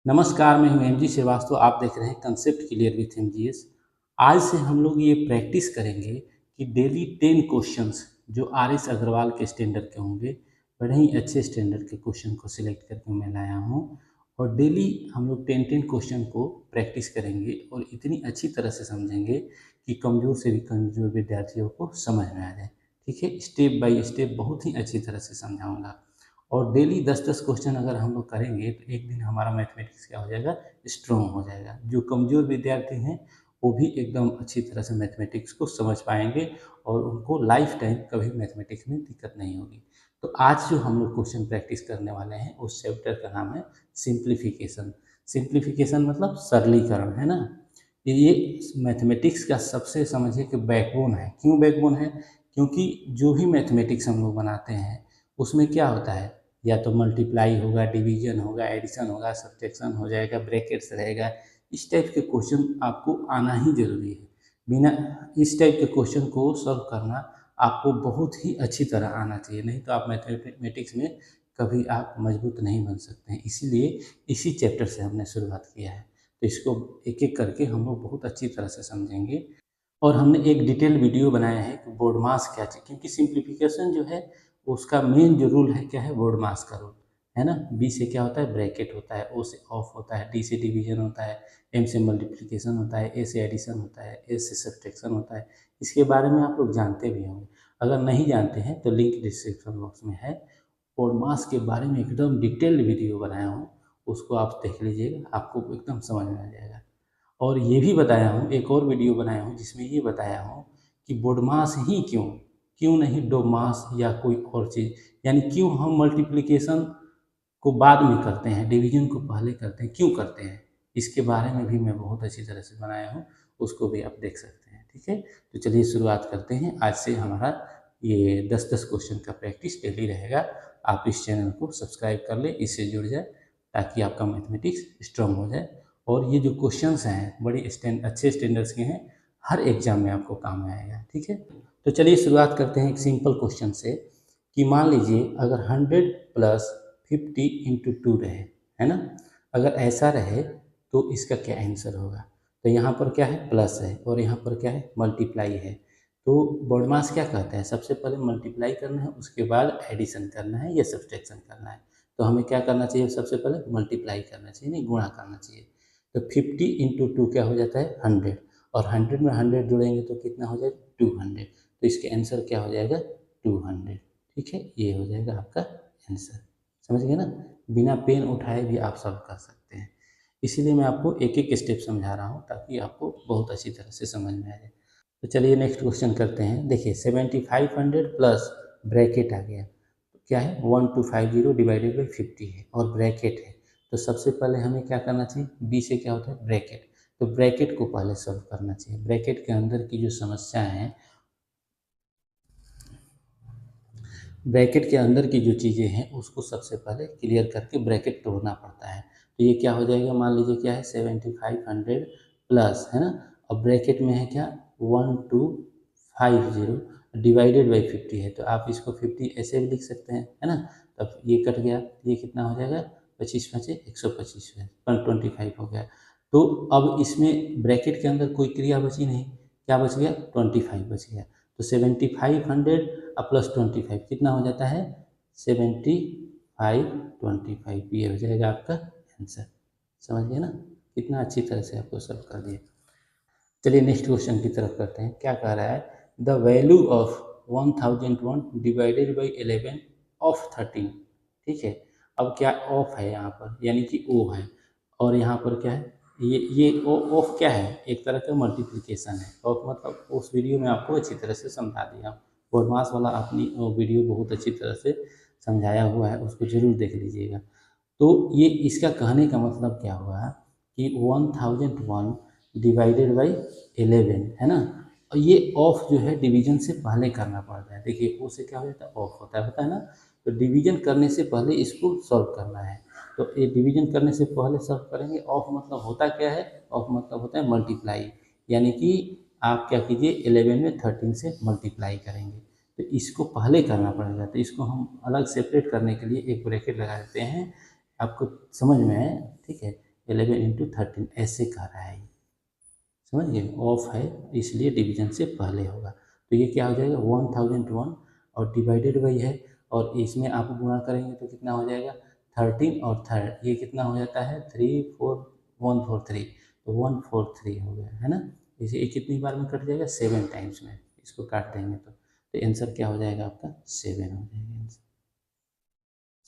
नमस्कार, मैं हूं एमजी श्रीवास्तव। आप देख रहे हैं कंसेप्ट क्लियर विथ एमजीएस। आज से हम लोग ये प्रैक्टिस करेंगे कि डेली 10 क्वेश्चंस जो आर एस अग्रवाल के स्टैंडर्ड के होंगे, बड़े ही अच्छे स्टैंडर्ड के क्वेश्चन को सिलेक्ट करके मैं लाया हूं। और डेली हम लोग 10 क्वेश्चन को प्रैक्टिस करेंगे और इतनी अच्छी तरह से समझेंगे कि कमज़ोर से भी कमज़ोर विद्यार्थियों को समझ में आ जाए। ठीक है, स्टेप बाय स्टेप बहुत ही अच्छी तरह से समझाऊंगा। और डेली 10-10 क्वेश्चन अगर हम लोग करेंगे तो एक दिन हमारा मैथमेटिक्स क्या हो जाएगा, स्ट्रॉन्ग हो जाएगा। जो कमज़ोर विद्यार्थी हैं वो भी एकदम अच्छी तरह से मैथमेटिक्स को समझ पाएंगे और उनको लाइफ टाइम कभी मैथमेटिक्स में दिक्कत नहीं होगी। तो आज जो हम लोग क्वेश्चन प्रैक्टिस करने वाले हैं उस चैप्टर का नाम है सिंप्लीफिकेशन। सिंप्लीफिकेशन मतलब सरलीकरण, है ना। ये मैथमेटिक्स का सबसे समझिए कि बैकबोन है। क्यों बैकबोन है? क्योंकि जो भी मैथमेटिक्स हम लोग बनाते हैं उसमें क्या होता है, या तो मल्टीप्लाई होगा, डिवीजन होगा, एडिशन होगा, सब्ट्रैक्शन हो जाएगा, ब्रैकेट्स रहेगा। इस टाइप के क्वेश्चन आपको आना ही जरूरी है। बिना इस टाइप के क्वेश्चन को सॉल्व करना आपको बहुत ही अच्छी तरह आना चाहिए, नहीं तो आप मैथमेटिक्स में कभी आप मजबूत नहीं बन सकते हैं। इसीलिए इसी चैप्टर से हमने शुरुआत किया है। तो इसको एक एक करके हम लोग बहुत अच्छी तरह से समझेंगे। और हमने एक डिटेल वीडियो बनाया है कि बोर्ड मास क्या चाहिए, क्योंकि सिंप्लीफिकेशन जो है उसका मेन जो रूल है क्या है, बोर्ड मास का रूल है ना। बी से क्या होता है, ब्रैकेट होता है। ओ से ऑफ होता है। डी से डिवीजन होता है। एम से मल्टीप्लिकेशन होता है। ए से एडिशन होता है। एस से सब्ट्रैक्शन होता है। इसके बारे में आप लोग जानते भी होंगे। अगर नहीं जानते हैं तो लिंक डिस्क्रिप्शन बॉक्स में है। बोर्ड मास के बारे में एकदम डिटेल्ड वीडियो बनाया हूँ, उसको आप देख लीजिएगा, आपको एकदम समझ में आ जाएगा। और ये भी बताया हूँ, एक और वीडियो बनाया हूँ जिसमें ये बताया हूँ कि बोडमास ही क्यों, क्यों नहीं डोमास या कोई और चीज़। यानी क्यों हम मल्टीप्लिकेशन को बाद में करते हैं, डिवीजन को पहले करते हैं, क्यों करते हैं। इसके बारे में भी मैं बहुत अच्छी तरह से बनाया हूँ, उसको भी आप देख सकते हैं। ठीक है, तो चलिए शुरुआत करते हैं। आज से हमारा ये 10-10 क्वेश्चन का प्रैक्टिस डेली रहेगा। आप इस चैनल को सब्सक्राइब कर लें, इससे जुड़ जाए ताकि आपका मैथमेटिक्स स्ट्रांग हो जाए। और ये जो क्वेश्चंस हैं बड़ी अच्छे स्टैंडर्ड्स के हैं, हर एग्जाम में आपको काम में आएगा। ठीक है, तो चलिए शुरुआत करते हैं एक सिंपल क्वेश्चन से कि मान लीजिए अगर 100 प्लस 50 इंटू 2 रहे, है ना। अगर ऐसा रहे तो इसका क्या आंसर होगा। तो यहाँ पर क्या है, प्लस है, और यहाँ पर क्या है, मल्टीप्लाई है। तो बॉडमास क्या कहता है, सबसे पहले मल्टीप्लाई करना है, उसके बाद एडिशन करना है या सब्ट्रैक्शन करना है। तो हमें क्या करना चाहिए, सबसे पहले मल्टीप्लाई करना चाहिए, नहीं गुणा करना चाहिए। तो 50 इंटू 2 क्या हो जाता है, 100। और 100 में 100 जोड़ेंगे तो कितना हो जाएगा, 200। तो इसके आंसर क्या हो जाएगा, 200। ठीक है, ये हो जाएगा आपका आंसर। समझ गए ना, बिना पेन उठाए भी आप सॉल्व कर सकते हैं। इसीलिए मैं आपको एक एक स्टेप समझा रहा हूँ ताकि आपको बहुत अच्छी तरह से समझ में आ जाए। तो चलिए नेक्स्ट क्वेश्चन करते हैं। देखिए 7500 प्लस ब्रैकेट आ गया, तो क्या है, 1250 डिवाइडेड बाई 50 है और ब्रैकेट है। तो सबसे पहले हमें क्या करना चाहिए, बी से क्या होता है, ब्रैकेट। तो ब्रैकेट को पहले सॉल्व करना चाहिए। ब्रैकेट के अंदर की जो समस्या है, ब्रैकेट के अंदर की जो चीज़ें हैं उसको सबसे पहले क्लियर करके ब्रैकेट तोड़ना पड़ता है। तो ये क्या हो जाएगा, मान लीजिए क्या है, 7500 प्लस, है ना। और ब्रैकेट में है क्या, 1250 डिवाइडेड बाई 50 है। तो आप इसको 50 ऐसे भी लिख सकते हैं, है ना। तब ये कट गया, ये कितना हो जाएगा, 25 5 125 है, 125 हो गया। तो अब इसमें ब्रैकेट के अंदर कोई क्रिया बची नहीं, क्या बच गया, 25 बच गया। तो 7500 प्लस 25 कितना हो जाता है, 7525। ये हो जाएगा आपका आंसर। समझ गए ना, कितना अच्छी तरह से आपको सॉल्व कर दिया। चलिए नेक्स्ट क्वेश्चन की तरफ करते हैं। क्या कह रहा है, the value of 1001 divided by 11 of 13। ठीक है, अब क्या ऑफ है यहाँ पर, यानी कि ओ है, और यहाँ पर क्या है, ये ओ ऑफ क्या है, एक तरह का मल्टीप्लिकेशन है। ऑफ मतलब उस वीडियो में आपको अच्छी तरह से समझा दिया। बॉडमास वाला अपनी वीडियो बहुत अच्छी तरह से समझाया हुआ है, उसको जरूर देख लीजिएगा। तो ये इसका कहने का मतलब क्या हुआ कि 1001 डिवाइडेड बाई 11, है ना। और ये ऑफ जो है डिवीजन से पहले करना पड़ता है। देखिए ओ से क्या हो जाता है, ऑफ होता है ना। तो डिवीजन करने से पहले इसको सॉल्व करना है। तो ये डिवीजन करने से पहले सॉल्व करेंगे। ऑफ मतलब होता क्या है, ऑफ मतलब होता है मल्टीप्लाई। यानी कि आप क्या कीजिए, 11 में 13 से मल्टीप्लाई करेंगे। तो इसको पहले करना पड़ेगा। तो इसको हम अलग सेपरेट करने के लिए एक ब्रैकेट लगा देते हैं, आपको समझ में आए, ठीक है। 11 इंटू 13 ऐसे कह रहा है, समझ गए, ऑफ है इसलिए डिवीजन से पहले होगा। तो ये क्या हो जाएगा 1001 और डिवाइडेड बाई है और इसमें आप गुणा करेंगे तो कितना हो जाएगा 13 और थर्ड ये कितना हो जाता है 143 तो 143 हो गया है ना। इसे ये कितनी बार में कट जाएगा 7 टाइम्स में, इसको काट देंगे तो आंसर क्या हो जाएगा आपका 7 हो जाएगा आंसर।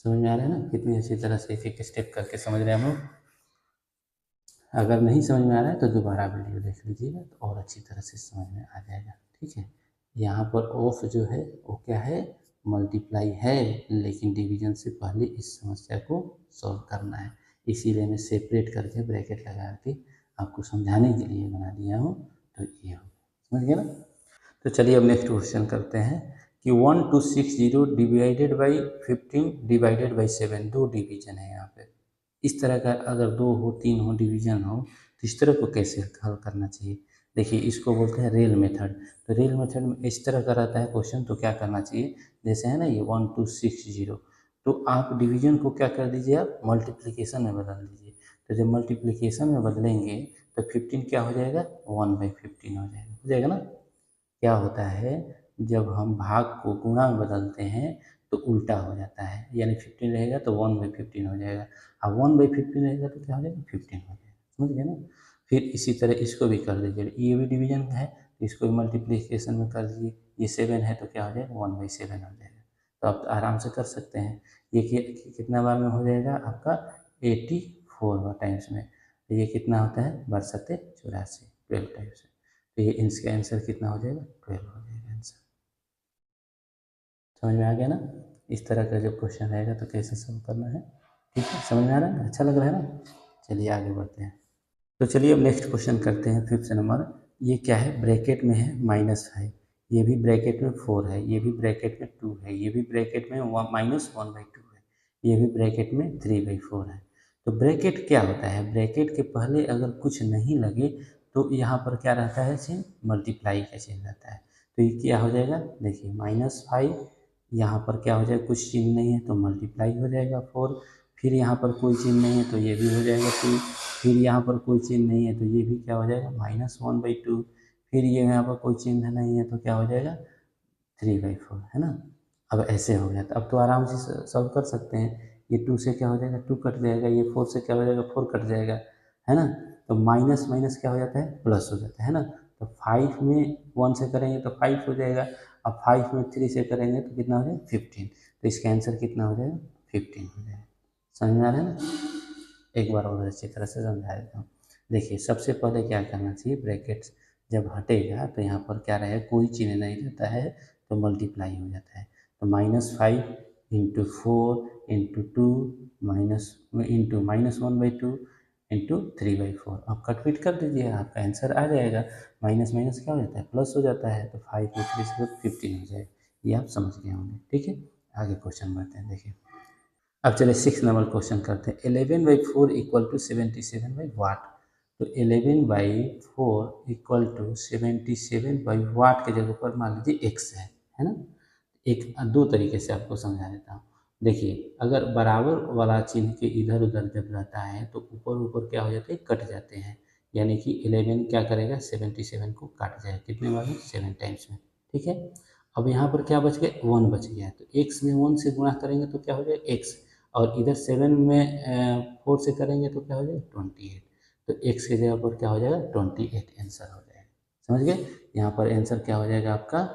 समझ में आ रहा है ना, कितनी अच्छी तरह से एक एक स्टेप करके समझ रहे हैं हम लोग। अगर नहीं समझ में आ रहा है तो दोबारा वीडियो देख लीजिएगा तो और अच्छी तरह से समझ में आ जाएगा, ठीक है। यहाँ पर ऑफ जो है वो क्या है मल्टीप्लाई है, लेकिन डिवीजन से पहले इस समस्या को सॉल्व करना है, इसीलिए मैं सेपरेट करके ब्रैकेट लगा के आपको समझाने के लिए बना दिया हूँ। तो ये हो समझ गया ना। तो चलिए अब नेक्स्ट क्वेश्चन करते हैं कि 1260 डिवाइडेड बाई 15 डिवाइडेड बाई 7 दो डिवीजन है यहाँ पे। इस तरह का अगर 2 हो 3 हो डिवीजन हो तो इस तरह को कैसे हल करना चाहिए। देखिए इसको बोलते हैं रेल मेथड। तो रेल मेथड में इस तरह का रहता है क्वेश्चन, तो क्या करना चाहिए जैसे है ना ये 1260 तो आप डिवीजन को क्या कर दीजिए आप मल्टीप्लिकेशन में बदल दीजिए। तो जब मल्टीप्लिकेशन में बदलेंगे तो 15 क्या हो जाएगा 1/15 हो जाएगा ना। क्या होता है जब हम भाग को गुणा में बदलते हैं तो उल्टा हो जाता है, यानी 15 रहेगा तो 1/15 हो जाएगा, अब 1/15 रहेगा तो क्या हो जाएगा 15 हो जाएगा, समझ गए ना। फिर इसी तरह इसको भी कर दीजिए, ये भी डिवीजन का है तो इसको भी मल्टीप्लिकेशन में कर दीजिए, ये 7 है तो क्या हो जाएगा 1/7 हो जाएगा। तो आप आराम से कर सकते हैं। ये कितना बार में हो जाएगा आपका 84 टाइम्स में, तो ये कितना होता है बढ़ सकते 84 12 टाइम्स में, तो ये इसका आंसर कितना हो जाएगा 12 हो जाएगा आंसर। समझ में आ गया ना। इस तरह का जब क्वेश्चन रहेगा तो कैसे सॉल्व करना है, ठीक है समझ में आ रहा है, अच्छा लग रहा है ना। चलिए आगे बढ़ते हैं। तो चलिए अब नेक्स्ट क्वेश्चन करते हैं 5th नंबर। ये क्या है ब्रैकेट में है -5, ये भी ब्रैकेट में 4 है, ये भी ब्रैकेट में 2 है, ये भी ब्रैकेट में -1/2 है, ये भी ब्रैकेट में 3/4 है। तो ब्रैकेट क्या होता है, ब्रैकेट के पहले अगर कुछ नहीं लगे तो यहाँ पर क्या रहता है चिन्ह मल्टीप्लाई का चिन्ह रहता है। तो ये क्या हो जाएगा देखिए -5, यहाँ पर क्या हो जाएगा कुछ चिन्ह नहीं है तो मल्टीप्लाई हो जाएगा 4, फिर यहाँ पर कोई चिन्ह नहीं है तो ये भी हो जाएगा 2, फिर यहाँ पर कोई चिन्ह नहीं है तो ये भी क्या हो जाएगा -1/2, फिर ये यहाँ पर कोई चिन्ह नहीं है तो क्या हो जाएगा 3/4 है ना। अब ऐसे हो गया तो अब तो आराम से सॉल्व कर सकते हैं। ये 2 से क्या हो जाएगा 2 कट जाएगा, ये 4 से क्या हो जाएगा 4 कट जाएगा, है ना। तो माइनस माइनस क्या हो जाता है प्लस हो जाता है ना। तो 5 में 1 से करेंगे तो 5 हो जाएगा, अब 5 में 3 से करेंगे तो कितना हो जाएगा 15, तो इसका आंसर कितना हो जाएगा 15 हो जाएगा। समझ में आ रहा है ना। एक बार और अच्छी तरह से समझा देता हूँ। देखिए सबसे पहले क्या करना चाहिए ब्रैकेट्स जब हटेगा तो यहाँ पर क्या रहेगा कोई चिन्ह नहीं रहता है तो मल्टीप्लाई हो जाता है। तो -5 into 4 into 2 minus into -1/2 into 3/4, आप कटपीट कर दीजिए आपका आंसर आ जाएगा। माइनस माइनस क्या हो जाता है प्लस हो जाता है, तो 5 में 3 से 15 हो जाएगा। ये आप समझ गए होंगे, ठीक है। आगे क्वेश्चन बढ़ते हैं। देखिए अब चलिए 6 नंबर क्वेश्चन करते हैं। 11/4 इक्वल टू 77/वाट। तो 11/4 इक्वल टू 77/वाट के जगह पर मान लीजिए x है ना। एक दो तरीके से आपको समझा देता हूँ। देखिए अगर बराबर वाला चिन्ह के इधर उधर जब रहता है तो ऊपर ऊपर क्या हो जाते हैं कट जाते हैं, यानी कि 11 क्या करेगा 77 को काट जाएगा कितने बार में 7 टाइम्स में, ठीक है। अब यहाँ पर क्या बच गया 1 बच गया, तो x में 1 से गुणा करेंगे तो क्या हो जाएगा x, और इधर 7 में 4 से करेंगे तो क्या हो जाएगा 28, तो x की जगह पर क्या हो जाएगा 28 आंसर हो जाएगा। समझ गए, यहाँ पर आंसर क्या हो जाएगा आपका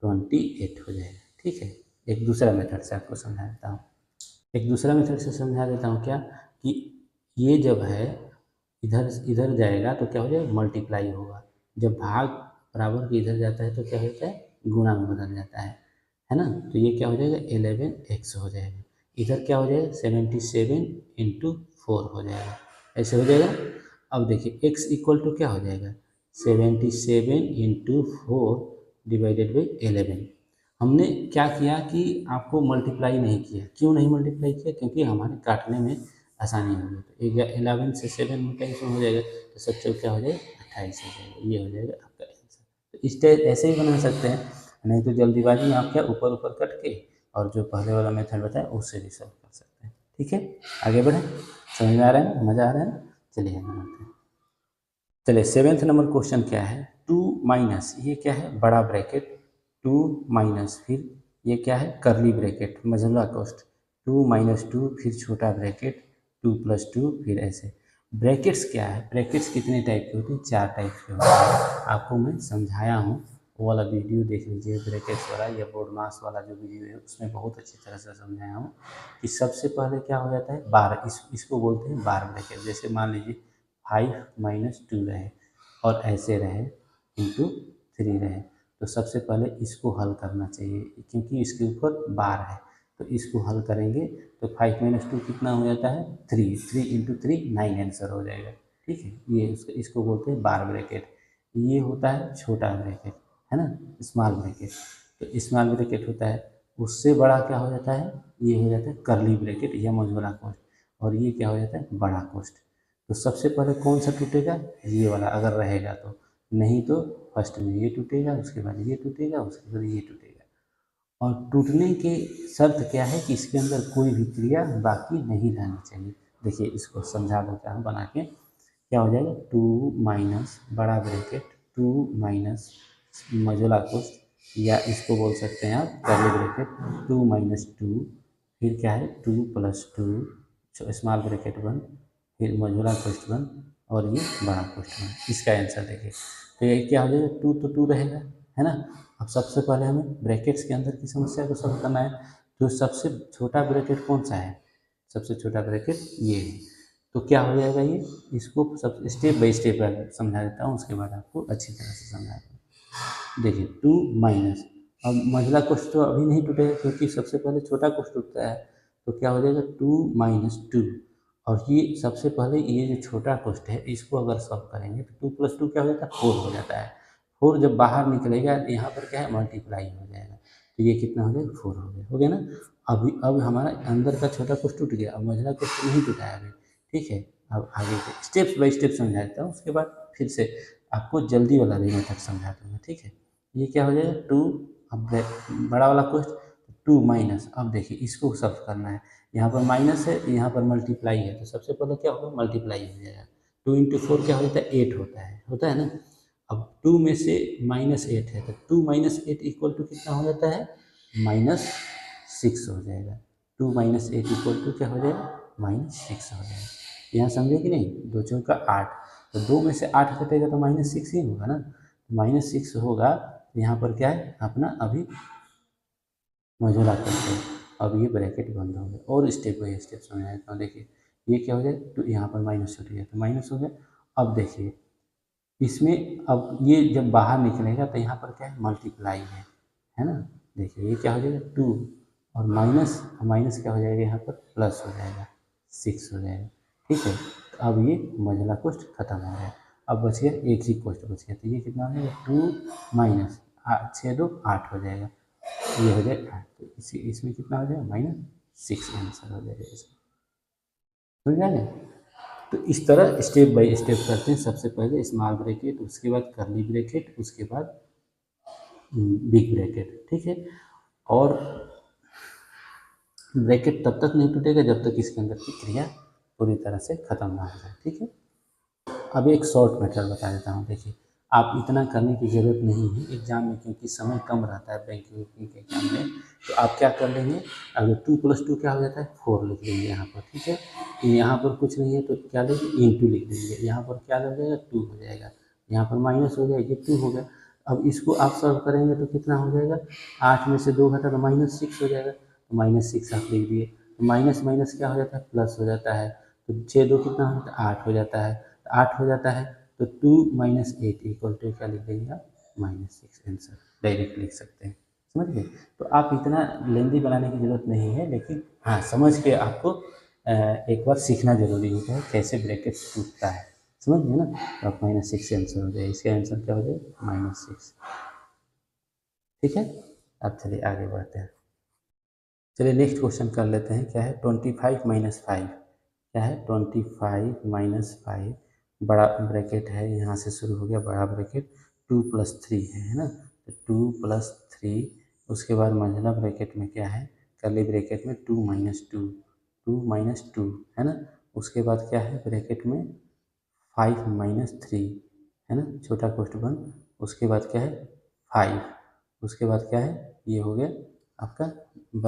28 हो जाएगा, ठीक है। एक दूसरा मेथड से आपको समझा देता हूँ, एक दूसरा मेथड से समझा देता हूँ क्या कि ये जब है इधर इधर जाएगा तो क्या हो जाएगा मल्टीप्लाई होगा, जब भाग बराबर के इधर जाता है तो क्या होता है गुणा में बदल जाता है ना। तो ये क्या हो जाएगा 11x हो जाएगा, इधर क्या हो जाएगा 77 इंटू 4 हो जाएगा, ऐसे हो जाएगा। अब देखिए x इक्वल टू क्या हो जाएगा 77 इंटू 4 डिवाइडेड बाई 11। हमने क्या किया कि आपको मल्टीप्लाई नहीं किया, क्यों नहीं मल्टीप्लाई किया क्योंकि हमारे काटने में आसानी होगी। तो 11 से 7 में कैंसिल हो जाएगा तो 7 क्या हो जाएगा 28 हो जाएगा, ये हो जाएगा आपका आंसर। तो इस टाइप ऐसे ही बना सकते हैं, नहीं तो जल्दीबाजी में आप क्या ऊपर ऊपर कट के और जो पहले वाला मेथड बताया उससे भी सॉल्व कर सकते हैं, ठीक है। आगे बढ़ें, समझ में आ रहा है ना, मज़ा आ रहा है ना। चलिए आगे बढ़ते हैं। चलिए 7th नंबर क्वेश्चन क्या है, 2 माइनस, ये क्या है, बड़ा ब्रैकेट, 2 माइनस, फिर ये क्या है, करली ब्रैकेट, मझला कोष्ठ, 2 माइनस 2, फिर छोटा ब्रैकेट, 2 प्लस 2, फिर ऐसे। ब्रैकेट्स क्या है, ब्रैकेट्स कितने टाइप के होते हैं, 4 टाइप के होते हैं। आपको मैं समझाया हूँ, वो वाला वीडियो देख लीजिए, ब्रैकेट्स वाला या बोर्ड मास वाला जो वीडियो है उसमें बहुत अच्छी तरह से समझाया हूँ कि सबसे पहले क्या हो जाता है, बार, इसको बोलते हैं बार ब्रैकेट। जैसे मान लीजिए 5 माइनस 2 रहे और ऐसे रहे, इंटू 3 रहे, तो सबसे पहले इसको हल करना चाहिए क्योंकि इसके ऊपर बार है, तो इसको हल करेंगे तो 5 माइनस 2 कितना हो जाता है, 3, 3 इंटू 3 9 आंसर हो जाएगा। ठीक है, ये इसको बोलते हैं बार ब्रैकेट। ये होता है छोटा ब्रैकेट, है ना, स्मॉल ब्रैकेट। तो स्मॉल ब्रैकेट होता है, उससे बड़ा क्या हो जाता है, ये हो जाता है करली ब्रैकेट या मझोला कोष्ठ, और ये क्या हो जाता है, बड़ा कोष्ठ। तो सबसे पहले कौन सा टूटेगा, ये वाला अगर रहेगा तो, नहीं तो फर्स्ट में ये टूटेगा, उसके बाद ये टूटेगा, उसके बाद ये टूटेगा। और टूटने के शर्त क्या है कि इसके अंदर कोई भी क्रिया बाकी नहीं रहनी चाहिए। देखिए इसको समझा देता हूँ बना के, क्या हो जाएगा, 2 माइनस बड़ा ब्रैकेट, 2 माइनस मझोला कोष्ठ, या इसको बोल सकते हैं आप कर्ली ब्रैकेट, 2 माइनस 2, फिर क्या है 2 प्लस 2 स्मॉल ब्रैकेट 1, फिर मझोला कोष्ठ 1, और ये बड़ा कोष्ठ 1। इसका आंसर देखिए, तो ये क्या हो जाएगा, 2 तो 2 रहेगा, है ना। अब सबसे पहले हमें ब्रैकेट्स के अंदर की समस्या को सॉल्व करना है, तो सबसे छोटा ब्रैकेट कौन सा है, सबसे छोटा ब्रैकेट ये है। तो क्या हो जाएगा ये, इसको सब स्टेप बाय स्टेप समझा देता हूँ, उसके बाद आपको अच्छी तरह से समझा दूँ। देखिए 2 माइनस, अब मझला कोष्ठ तो अभी नहीं टूटेगा क्योंकि सबसे पहले छोटा कोष्ठ टूटता है, तो क्या हो जाएगा 2 माइनस 2, और ये सबसे पहले ये जो छोटा कोष्ठ है इसको अगर सॉल्व करेंगे तो 2 प्लस 2 क्या हो जाता है, 4 हो जाता है। 4 जब बाहर निकलेगा यहाँ पर क्या है, मल्टीप्लाई हो जाएगा, तो ये कितना हो जाएगा, 4 हो गया ना। अभी अब हमारा अंदर का छोटा कोष्ठ टूट गया, अब मझला कोष्ठ नहीं टूटा है अभी। ठीक है, अब आगे स्टेप बाय स्टेप समझा देता हूँ, उसके बाद फिर से आपको जल्दी वाला भी मेथड समझा दूँगा। ठीक है, ये क्या हो जाएगा 2, अब बड़ा वाला कोष्ठ 2 माइनस, अब देखिए इसको सॉल्व करना है, यहाँ पर माइनस है, यहाँ पर मल्टीप्लाई है, तो सबसे पहले क्या होगा, मल्टीप्लाई हो जाएगा। 2 इंटू 4 क्या हो जाता है, 8 होता है ना। अब 2 में से -8 है, तो 2 माइनस 8 इक्वल टू कितना हो जाता है, -6 हो जाएगा। 2 माइनस 8 इक्वल टू क्या हो जाएगा, -6 हो जाएगा। यहाँ समझे कि नहीं, 2 चौका 8, तो 2 में से 8 कटेगा तो -6 ही होगा ना, -6 होगा। यहाँ पर क्या है अपना, अभी मझोला करते हैं, अब ये ब्रैकेट बंद हो गया, और स्टेप बाय स्टेप समझाता हूँ। देखिए ये क्या हो जाए, तो यहाँ पर माइनस छूट गया, तो माइनस हो गया। अब देखिए इसमें, अब ये जब बाहर निकलेगा तो यहाँ पर क्या है, मल्टीप्लाई है ना। देखिए ये क्या हो जाएगा 2, और माइनस माइनस क्या हो जाएगा, यहाँ पर प्लस हो जाएगा, 6 हो जाएगा। ठीक है, तो अब ये मझला कोष्ठ खत्म हो गया, अब बच गया एक ही कोष्ठ बच गया, तो ये कितना हो जाएगा, 2 माइनस 6 2 8 हो जाएगा, ये हो जाएगा 8, तो इसमें कितना हो जाएगा, -6 आंसर हो जाएगा इसका। समझ आ गया। तो इस तरह स्टेप बाय स्टेप करते हैं, सबसे पहले स्मॉल ब्रैकेट, उसके बाद कर्ली ब्रैकेट, उसके बाद बिग ब्रैकेट। ठीक है, और ब्रैकेट तब तक नहीं टूटेगा जब तक इसके अंदर की क्रिया पूरी तरह से खत्म ना हो जाए। ठीक है, अब एक शॉर्ट मेथड बता देता हूँ। देखिए आप इतना करने की ज़रूरत नहीं है एग्जाम में, क्योंकि समय कम रहता है बैंकिंग के एग्जाम में। तो आप क्या कर लेंगे, अगर 2 प्लस 2 क्या हो जाता है, 4 लिख लेंगे यहाँ पर। ठीक है, यहाँ पर कुछ नहीं है तो क्या लेंगे, इंटू लिख देंगे, यहाँ पर क्या हो जाएगा, 2 हो जाएगा, यहाँ पर माइनस हो गया, ये 2 हो गया। अब इसको आप सॉल्व करेंगे तो कितना हो जाएगा, 8 में से 2 घटा तो -6 हो जाएगा, तो -6 आप लिख दिए, तो माइनस माइनस क्या हो जाता है, प्लस हो जाता है, तो 6 2 कितना हो जाता है, 8 हो जाता है, 8 हो जाता है, तो 2 माइनस 8 इक्वल टू क्या लिख देंगे आप, -6 आंसर डायरेक्ट लिख सकते हैं। समझ गए। तो आप इतना लेंदी बनाने की ज़रूरत नहीं है, लेकिन हाँ समझ के आपको एक बार सीखना जरूरी होता है कैसे ब्रैकेट टूटता है। समझ गए ना, तो आप -6 आंसर हो जाए, इसका आंसर क्या हो जाए, -6। ठीक है, अब चलिए आगे बढ़ते हैं। चलिए नेक्स्ट क्वेश्चन कर लेते हैं, क्या है 25 माइनस 5, क्या है 25 माइनस 5, बड़ा ब्रैकेट है, यहाँ से शुरू हो गया बड़ा ब्रैकेट, 2 प्लस 3 है ना, तो 2 प्लस 3, उसके बाद मंझला ब्रैकेट में क्या है, कर्ली ब्रैकेट में 2 माइनस 2, 2 माइनस 2 है ना, उसके बाद क्या है ब्रैकेट में 5 माइनस 3, है ना, छोटा कोष्ठ बंद। उसके बाद क्या है 5, उसके बाद क्या है, ये हो गया आपका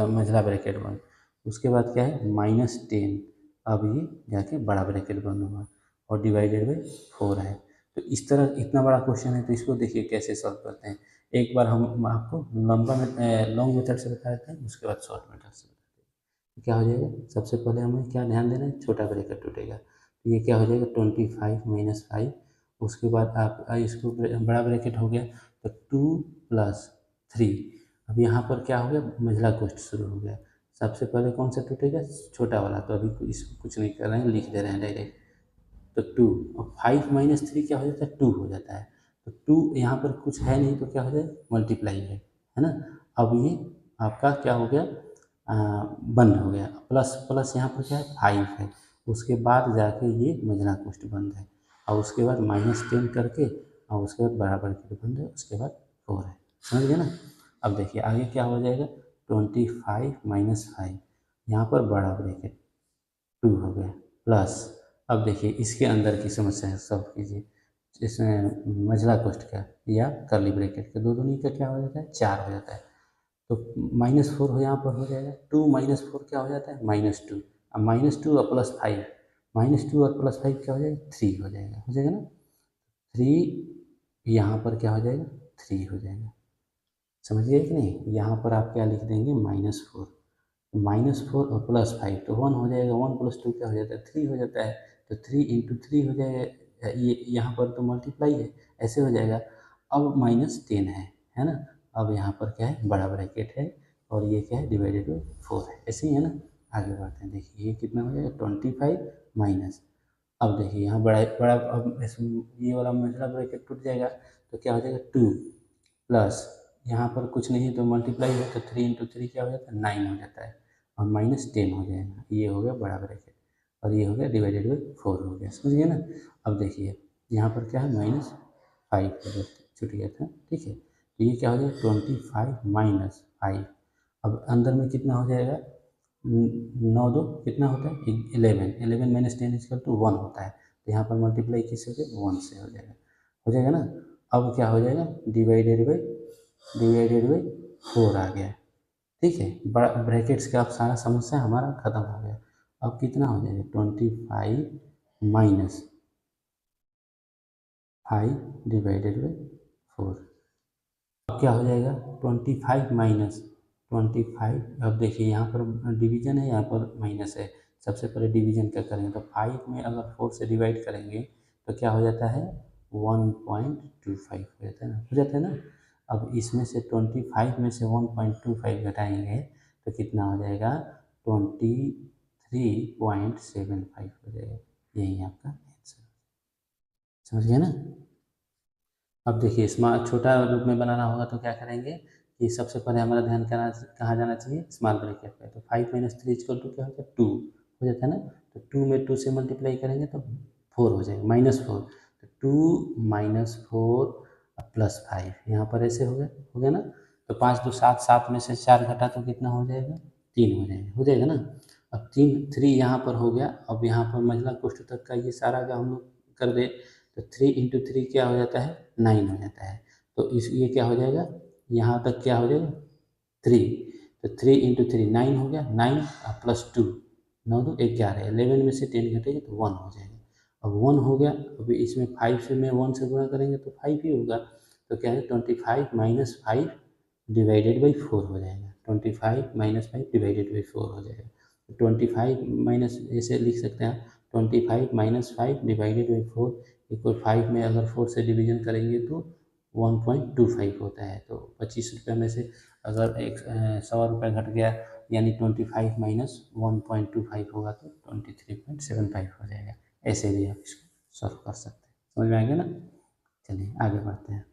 मंझला ब्रैकेट बंद। उसके बाद क्या है -10, अब ये जाके बड़ा ब्रैकेट बंद हुआ और डिवाइडेड बाई 4 है। तो इस तरह इतना बड़ा क्वेश्चन है, तो इसको देखिए कैसे सॉल्व करते हैं। एक बार हम आपको लॉन्ग मेथड से बता देते हैं, उसके बाद शॉर्ट मेथड से बताते हैं। क्या हो जाएगा, सबसे पहले हमें क्या ध्यान देना है, छोटा ब्रैकेट टूटेगा, तो ये क्या हो जाएगा 25 माइनस 5। उसके बाद आप इसको बड़ा ब्रैकेट हो गया, तो 2 प्लस 3। अब यहाँ पर क्या हो गया, मंझला कोष्ठ शुरू हो गया। सबसे पहले कौन सा टूटेगा, छोटा वाला, तो अभी इसको कुछ नहीं कर रहे हैं, लिख दे रहे हैं डायरेक्ट। तो 2 और 5 माइनस 3 क्या हो जाता है, 2 हो जाता है। तो 2 यहाँ पर कुछ है नहीं, तो क्या हो जाए मल्टीप्लाई है ना। अब ये आपका क्या हो गया, बंद हो गया। प्लस प्लस यहाँ पर क्या है 5 है, उसके बाद जाके ये मंझला कोष्ठ बंद है, और उसके बाद -10 करके, और उसके बाद बराबर के बंद है, उसके बाद 4 है। समझ गए ना। अब देखिए आगे क्या हो जाएगा, 25 माइनस 5, यहाँ पर बड़ा ब्रैकेट 2 हो गया, प्लस अब देखिए इसके अंदर की समस्या है, सॉल्व कीजिए। इसमें मंझला कोष्ठ का या कर्ली ब्रैकेट का, दो दूनी का क्या हो जाता है 4 हो जाता है। तो -4 हो यहाँ पर हो जाएगा, 2 माइनस 4 क्या हो जाता है -2। अब -2 और +5, -2 और +5 क्या हो जाएगा 3 हो जाएगा ना। 3 यहाँ पर क्या हो जाएगा 3 हो जाएगा, समझिए कि नहीं। यहाँ पर आप क्या लिख देंगे -4, -4 और +5 तो 1 हो जाएगा, 1 + 2 क्या हो जाता है 3 हो जाता है। तो 3 इंटू 3 हो जाएगा, ये यहाँ पर तो मल्टीप्लाई है, ऐसे हो जाएगा। अब -10 है ना। अब यहाँ पर क्या है बड़ा ब्रैकेट है, और ये क्या है डिवाइडेड बाई 4 है, ऐसे ही है ना। आगे बढ़ते हैं, देखिए ये कितना हो जाएगा 25 माइनस, अब देखिए यहाँ बड़ा बड़ा, अब ये वाला मंझला ब्रैकेट टूट जाएगा, तो क्या हो जाएगा 2 प्लस, यहाँ पर कुछ नहीं है तो मल्टीप्लाई है, तो 3 इंटू 3 क्या हो जाता है 9 हो जाता है, और -10 हो जाएगा। ये हो गया बड़ा ब्रैकेट, और ये हो गया डिवाइडेड बाई 4 हो गया, समझ गए ना। अब देखिए यहाँ पर क्या है -5 छूट गया था, ठीक है। तो ये क्या हो जाएगा 25 माइनस 5। अब अंदर में कितना हो जाएगा, 9 2 कितना होता है 11, 11 माइनस 10 इक्वल टू 1 होता है। तो यहाँ पर मल्टीप्लाई किससे हो जाएगा 1 से हो जाएगा ना। अब क्या हो जाएगा डिवाइडेड बाई 4 आ गया, ठीक है। बड़ा ब्रैकेट्स का अब सारा समस्या हमारा खत्म हो गया। अब कितना हो जाएगा 25 माइनस 5 डिवाइडेड बाई 4। अब क्या हो जाएगा 25 माइनस 25। अब देखिए यहाँ पर डिवीजन है, यहाँ पर माइनस है। सबसे पहले डिवीजन क्या करेंगे, तो 5 में अगर 4 से डिवाइड करेंगे तो क्या हो जाता है 1.25 हो जाता है ना। अब इसमें से 25 में से 1.25 घटाएंगे तो कितना हो जाएगा 23.75 हो जाएगा। यही आपका आंसर, समझ गए ना। अब देखिए स्मॉल छोटा रूप में बनाना होगा तो क्या करेंगे कि सबसे पहले हमारा ध्यान कहाँ जाना चाहिए, स्मॉल ब्रैकेट पे। तो 5 माइनस 3 इक्वल टू क्या होता है 2 हो जाता है ना। तो 2 में 2 से मल्टीप्लाई करेंगे तो 4 हो जाएगा, -4। तो 2 माइनस 4 प्लस 5, यहाँ पर ऐसे हो गया ना। तो 5 2 7, 7 में से 4 घटा तो कितना हो जाएगा 3 हो जाएगा ना। अब 3 यहाँ पर हो गया। अब यहाँ पर महिला कोष्ठ तक का ये सारा का हम लोग कर दे, तो 3 इंटू 3 क्या हो जाता है 9 हो जाता है। तो इस ये क्या हो जाएगा, यहाँ तक क्या हो जाएगा 3। तो 3 इंटू 3 9 हो गया, 9 प्लस 2 9 2 11, 11 में से 10 घटेगा तो 1 हो जाएगा। अब 1 हो गया। अब इसमें 5 से में 1 से गुणा करेंगे तो 5 ही होगा। तो क्या है 25 माइनस 5 डिवाइडेड बाई 4 हो जाएगा। 25 माइनस 5 डिवाइडेड बाई 4 हो जाएगा। 25 माइनस ऐसे लिख सकते हैं 25 माइनस 5 डिवाइडेड बाई 4 इक्वल 5 में अगर 4 से डिवीजन करेंगे तो 1.25 होता है। तो 25 रुपये में से अगर 100 रुपये घट गया, यानी 25 माइनस 1.25 होगा तो 23.75 हो जाएगा। ऐसे भी आप इसको सॉल्व कर सकते हैं, समझ में आ गया ना। चलिए आगे बढ़ते हैं।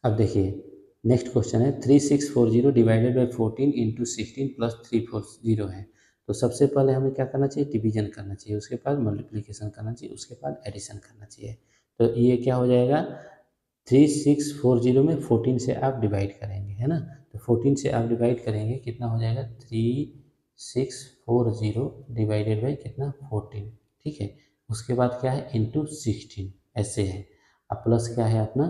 अब देखिए नेक्स्ट क्वेश्चन है 3640 डिवाइडेड बाई 14 इंटू 16 प्लस 340 है। तो सबसे पहले हमें क्या करना चाहिए, डिवीजन करना चाहिए, उसके बाद मल्टीप्लिकेशन करना चाहिए, उसके बाद एडिशन करना चाहिए। तो ये क्या हो जाएगा 3640 में 14 से आप डिवाइड करेंगे, है ना। तो 14 से आप डिवाइड करेंगे कितना हो जाएगा 3640 डिवाइडेड बाई कितना 14, ठीक है। उसके बाद क्या है इंटू 16 ऐसे है। अब प्लस क्या है अपना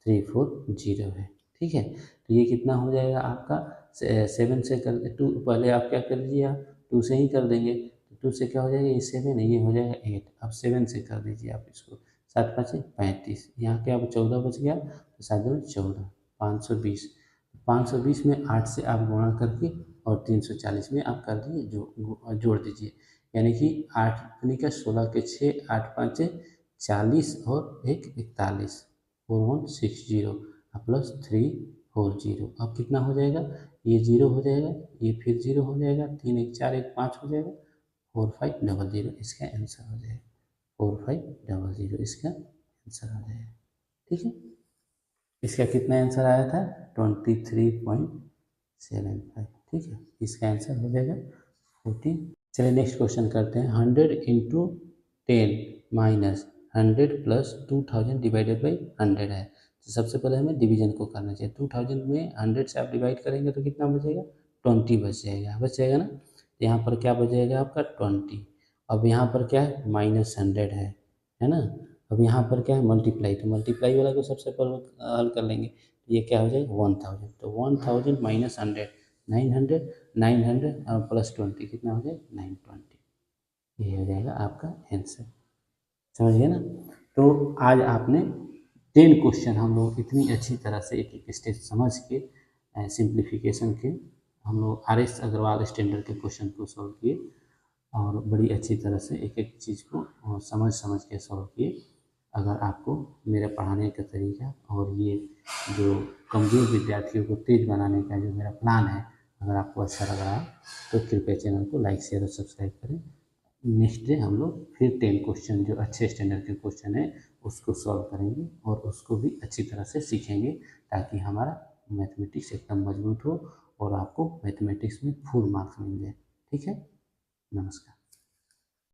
340 है। ठीक है, तो ये कितना हो जाएगा आपका 7 से कर 2, पहले आप क्या कर लीजिए, आप 2 से ही कर देंगे, तो 2 से क्या हो जाएगा, ये 7 है, ये हो जाएगा 8। अब 7 से कर दीजिए आप इसको, 7 5 35, यहाँ क्या अब 14 बच गया, तो 7 दूनी 14, 520। 520 में 8 से आप गुणा करके और 340 में आप कर दिए जोड़ दीजिए, यानी कि 8 दूनी का 16 के 6, 8 5 40 और 1 41, 4160 प्लस 340। अब कितना हो जाएगा, ये 0 हो जाएगा, ये फिर 0 हो जाएगा, 3 1 4 1 5 हो जाएगा, 4500 इसका आंसर हो जाएगा। 4500 इसका आंसर हो जाएगा। ठीक है, इसका कितना आंसर आया था, 23.75। ठीक है, इसका आंसर हो जाएगा 14। चलिए नेक्स्ट क्वेश्चन करते हैं। 100 into 10 minus 100 plus 2000 divided by 100 है। तो सबसे पहले हमें डिवीजन को करना चाहिए। 2000 में 100 से आप डिवाइड करेंगे तो कितना बचेगा, 20 बच जाएगा ना। तो यहाँ पर क्या बच जाएगा आपका 20। अब यहाँ पर क्या है, माइनस 100 है ना। अब यहाँ पर क्या है, मल्टीप्लाई, तो मल्टीप्लाई वाला को सबसे पहले हल कर लेंगे। ये क्या हो जाएगा 1000, तो 1000 माइनस 100 900, 900 और प्लस 20 कितना हो जाएगा 920। ये हो जाएगा आपका आंसर। समझ गए ना। तो आज आपने 10 क्वेश्चन हम लोग इतनी अच्छी तरह से एक एक स्टेप समझ के सिंप्लीफिकेशन के हम लोग आर एस अग्रवाल स्टैंडर्ड के क्वेश्चन को सॉल्व किए, और बड़ी अच्छी तरह से एक एक चीज़ को समझ समझ के सॉल्व किए। अगर आपको मेरे पढ़ाने का तरीका और ये जो कमज़ोर विद्यार्थियों को तेज बनाने का जो मेरा प्लान है, अगर आपको अच्छा लग रहा है तो कृपया चैनल को लाइक शेयर और सब्सक्राइब करें। नेक्स्ट डे हम लोग फिर 10 क्वेश्चन जो अच्छे स्टैंडर्ड के क्वेश्चन है उसको सॉल्व करेंगे और उसको भी अच्छी तरह से सीखेंगे, ताकि हमारा मैथमेटिक्स एकदम मजबूत हो और आपको मैथमेटिक्स में फुल मार्क्स मिल जाए। ठीक है, नमस्कार।